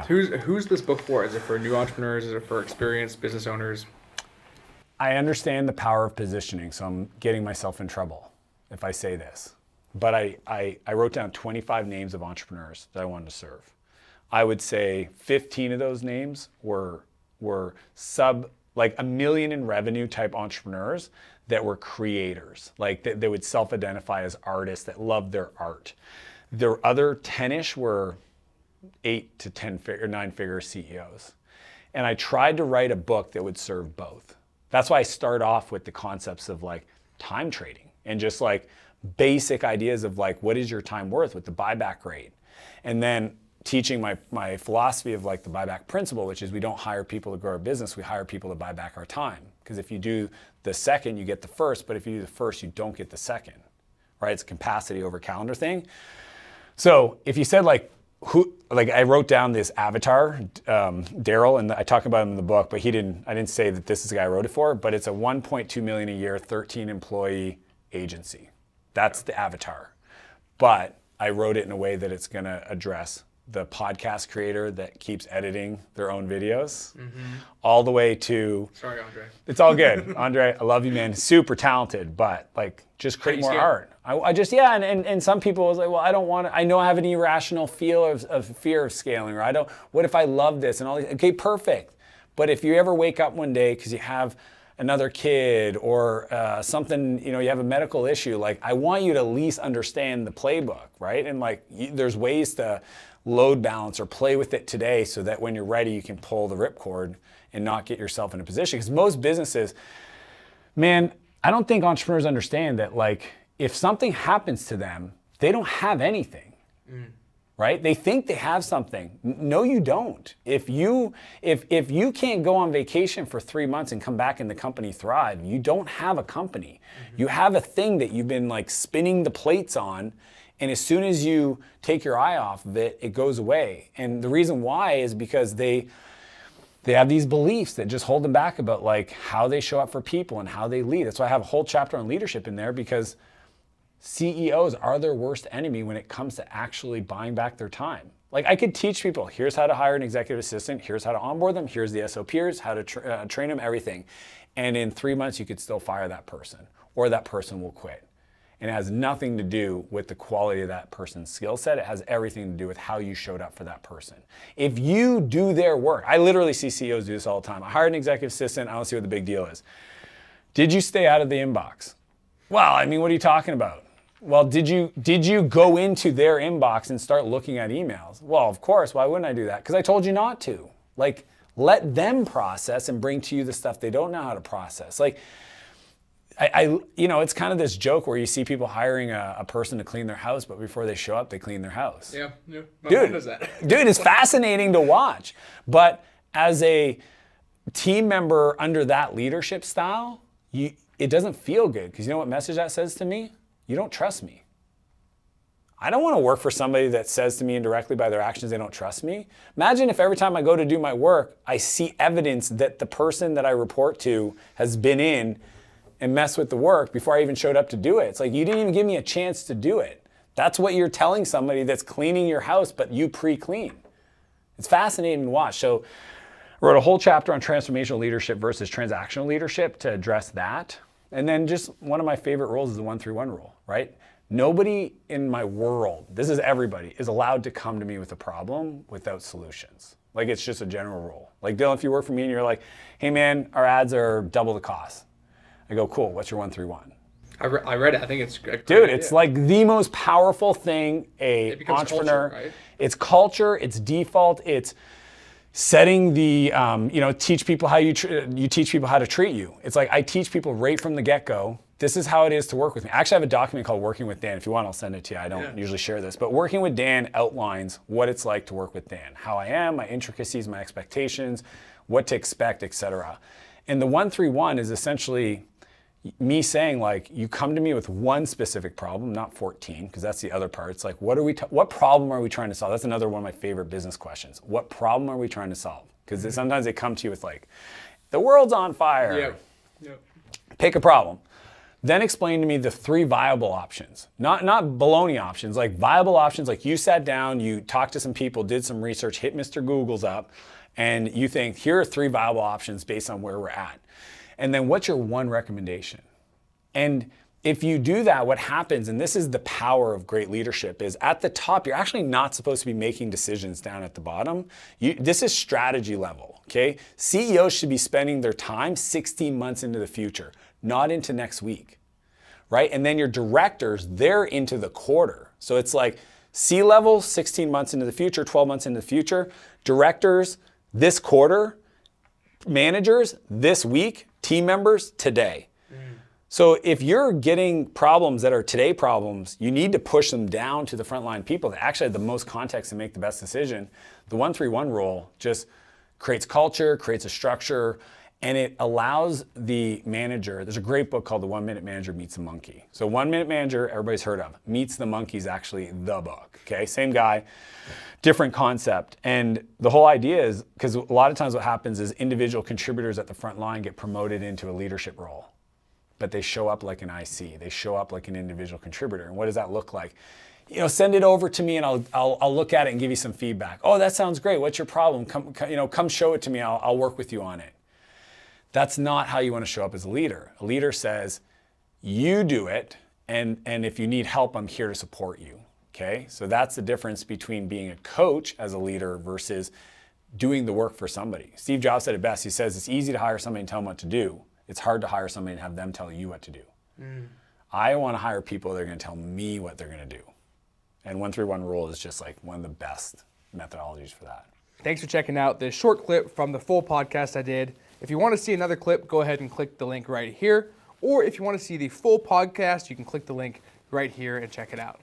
Who's this book for? Is it for new entrepreneurs? Is it for experienced business owners? I understand the power of positioning, so I'm getting myself in trouble if I say this. But I wrote down 25 names of entrepreneurs that I wanted to serve. I would say 15 of those names were like $1 million in revenue type entrepreneurs that were creators, like they would self-identify as artists that loved their art. The other 10-ish were 8 to 10 figure, 9-figure CEOs. And I tried to write a book that would serve both. That's why I start off with the concepts of like time trading and just like basic ideas of like, what is your time worth with the buyback rate? And then teaching my philosophy of like the buyback principle, which is we don't hire people to grow our business, we hire people to buy back our time. Because if you do the second, you get the first, but if you do the first, you don't get the second, right? It's a capacity over calendar thing. So if you said like, I wrote down this avatar, Daryl, and I talk about him in the book, but I didn't say that this is the guy I wrote it for, but it's a 1.2 million a year, 13 employee agency. That's the avatar. But I wrote it in a way that it's gonna address the podcast creator that keeps editing their own videos, all the way to... Sorry, Andre. It's all good. Andre, I love you, man. Super talented, but like, just create more art. And some people was like, well, I don't want to, I know I have an irrational fear of scaling, or what if I love this and all these, okay, perfect. But if you ever wake up one day because you have another kid or something, you have a medical issue, like I want you to at least understand the playbook, right? And like, there's ways to load balance or play with it today so that when you're ready, you can pull the ripcord and not get yourself in a position. Because most businesses, man, I don't think entrepreneurs understand that like, if something happens to them, they don't have anything, right? They think they have something. No, you don't. If you can't go on vacation for 3 months and come back and the company thrive, you don't have a company. You have a thing that you've been like spinning the plates on, and as soon as you take your eye off of it, it goes away. And the reason why is because they have these beliefs that just hold them back about like how they show up for people and how they lead. That's why I have a whole chapter on leadership in there, because CEOs are their worst enemy when it comes to actually buying back their time. Like I could teach people, here's how to hire an executive assistant, here's how to onboard them, here's the SOP, here's how to train them, everything. And in 3 months, you could still fire that person, or that person will quit. And it has nothing to do with the quality of that person's skill set. It has everything to do with how you showed up for that person. If you do their work, I literally see CEOs do this all the time. I hired an executive assistant, I don't see what the big deal is. Did you stay out of the inbox? Well, I mean, what are you talking about? Well, did you go into their inbox and start looking at emails? Well, of course, why wouldn't I do that? Because I told you not to. Like, let them process and bring to you the stuff they don't know how to process. Like, it's kind of this joke where you see people hiring a person to clean their house, but before they show up, they clean their house. Yeah. My mom does that. Dude, it's fascinating to watch. But as a team member under that leadership style, it doesn't feel good, because you know what message that says to me? You don't trust me. I don't want to work for somebody that says to me indirectly by their actions they don't trust me. Imagine if every time I go to do my work, I see evidence that the person that I report to has been in and messed with the work before I even showed up to do it. It's like, you didn't even give me a chance to do it. That's what you're telling somebody that's cleaning your house, but you pre-clean. It's fascinating to watch. So I wrote a whole chapter on transformational leadership versus transactional leadership to address that. And then just one of my favorite rules is the 1-3-1 rule, right? Nobody in my world, this is everybody, is allowed to come to me with a problem without solutions. Like, it's just a general rule. Like, Dylan, if you work for me and you're like, hey man, our ads are double the cost. I go, cool, what's your 1-3-1? I read it. I think it's great. Dude, it's like the most powerful thing an entrepreneur. Culture, right? It's culture, it's default, it's setting the, teach people how you teach people how to treat you. It's like I teach people right from the get-go, this is how it is to work with me. I actually have a document called Working with Dan. If you want, I'll send it to you. I don't usually share this, but Working with Dan outlines what it's like to work with Dan, how I am, my intricacies, my expectations, what to expect, etc. And the 1-3-1 is essentially me saying, like, you come to me with one specific problem, not 14, because that's the other part. It's like, what problem are we trying to solve? That's another one of my favorite business questions. What problem are we trying to solve? Because sometimes they come to you with like, the world's on fire. Yep. Pick a problem. Then explain to me the 3 viable options, not baloney options, like viable options. Like you sat down, you talked to some people, did some research, hit Mr. Google's up, and you think, here are 3 viable options based on where we're at. And then what's your one recommendation? And if you do that, what happens, and this is the power of great leadership, is at the top, you're actually not supposed to be making decisions down at the bottom. This is strategy level, okay? CEOs should be spending their time 16 months into the future, not into next week, right? And then your directors, they're into the quarter. So it's like C-level, 16 months into the future, 12 months into the future. Directors, this quarter. Managers, this week. Team members, today. So if you're getting problems that are today problems, you need to push them down to the frontline people that actually have the most context to make the best decision. The 1-3-1 rule just creates culture, creates a structure, and it allows the manager. There's a great book called The 1 Minute Manager Meets the Monkey. So 1 Minute Manager, everybody's heard of. Meets the Monkey is actually the book, okay? Same guy, different concept. And the whole idea is, because a lot of times what happens is individual contributors at the front line get promoted into a leadership role, but they show up like an IC. They show up like an individual contributor. And what does that look like? Send it over to me and I'll look at it and give you some feedback. Oh, that sounds great. What's your problem? Come show it to me. I'll work with you on it. That's not how you want to show up as a leader. A leader says, you do it, and if you need help, I'm here to support you, okay? So that's the difference between being a coach as a leader versus doing the work for somebody. Steve Jobs said it best. He says, it's easy to hire somebody and tell them what to do. It's hard to hire somebody and have them tell you what to do. I want to hire people that are going to tell me what they're going to do. And 1-3-1 rule is just like one of the best methodologies for that. Thanks for checking out this short clip from the full podcast I did. If you want to see another clip, go ahead and click the link right here. Or if you want to see the full podcast, you can click the link right here and check it out.